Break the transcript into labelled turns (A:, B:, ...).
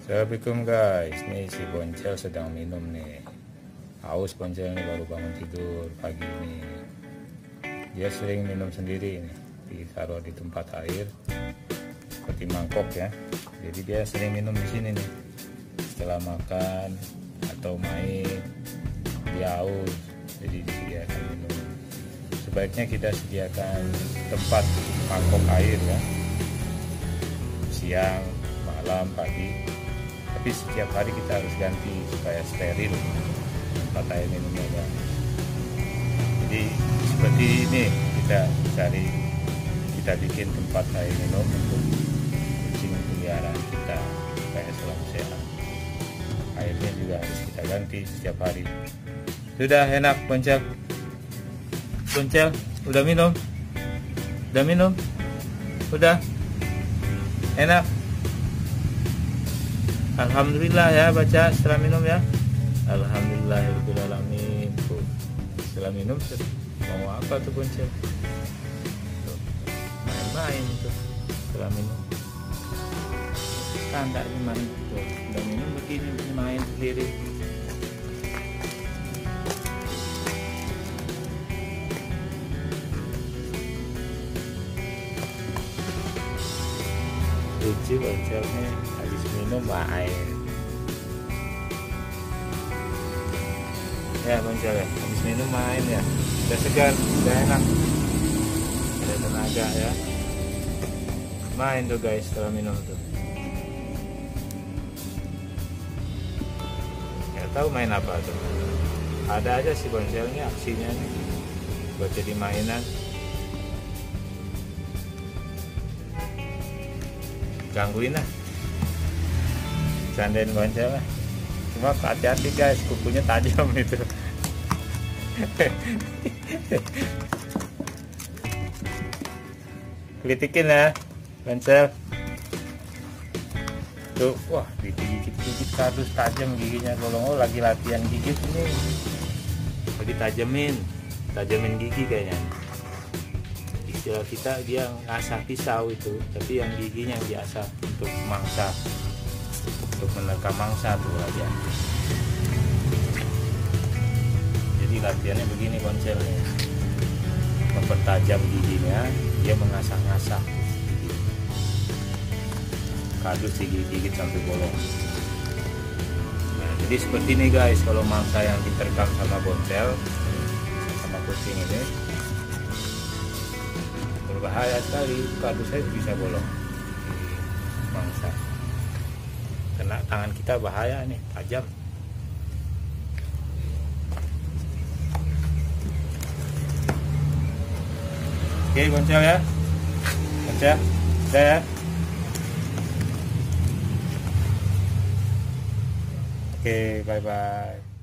A: Assalamualaikum guys, nih si Boncel sedang minum nih. Haus Boncel nih, baru bangun tidur pagi ini. Dia sering minum sendiri nih, ditaruh di tempat air seperti mangkok ya. Jadi dia sering minum di sini nih. Setelah makan atau main, dia haus, jadi disediakan minum. Sebaiknya kita sediakan tempat mangkok air ya, siang, malam, pagi. Tapi setiap hari kita harus ganti supaya steril tempat air minumnya kan. Jadi seperti ini kita bikin tempat air minum untuk kucing peliharaan kita supaya selalu sehat. Airnya juga harus kita ganti setiap hari. Sudah enak Boncel? Boncel, udah minum? Udah minum? Udah? Enak? Alhamdulillah ya, baca setelah minum ya. Alhamdulillahirobbilalamin. Setelah minum mau apa tuh Boncel? Main-main tuh setelah minum. Kan tak main tuh. Udah minum begini main sendiri. Lucu Boncelnya, habis minum air ya Boncel ya, habis minum main ya, udah segar, udah enak, ada tenaga ya, main tuh guys setelah minum tuh. Nggak tahu main apa tuh, ada aja si Boncelnya aksinya nih buat jadi mainan. Gangguin lah, candain Boncel lah. Cuma hati-hati guys, kukunya tajam itu. Kritikin ya Boncel tuh. Wah, digigit kardus tajam giginya. Kalau lagi latihan gigit ini lagi tajamin gigi kayaknya. Istilah kita dia ngasah pisau itu, tapi yang giginya biasa untuk mangsa, untuk menerkam mangsa tuh aja. Jadi latihannya begini Boncelnya, mempertajam giginya, dia mengasah-ngasah gigi. Kardus digigit sampai bolong. Nah, jadi seperti ini guys, kalau mangsa yang diterkam sama Boncel, sama kucing ini berbahaya sekali, kardusnya bisa bolong di mangsa. Kena tangan kita bahaya nih, tajam. Oke Boncel ya, Boncel udah ya. Oke, bye bye.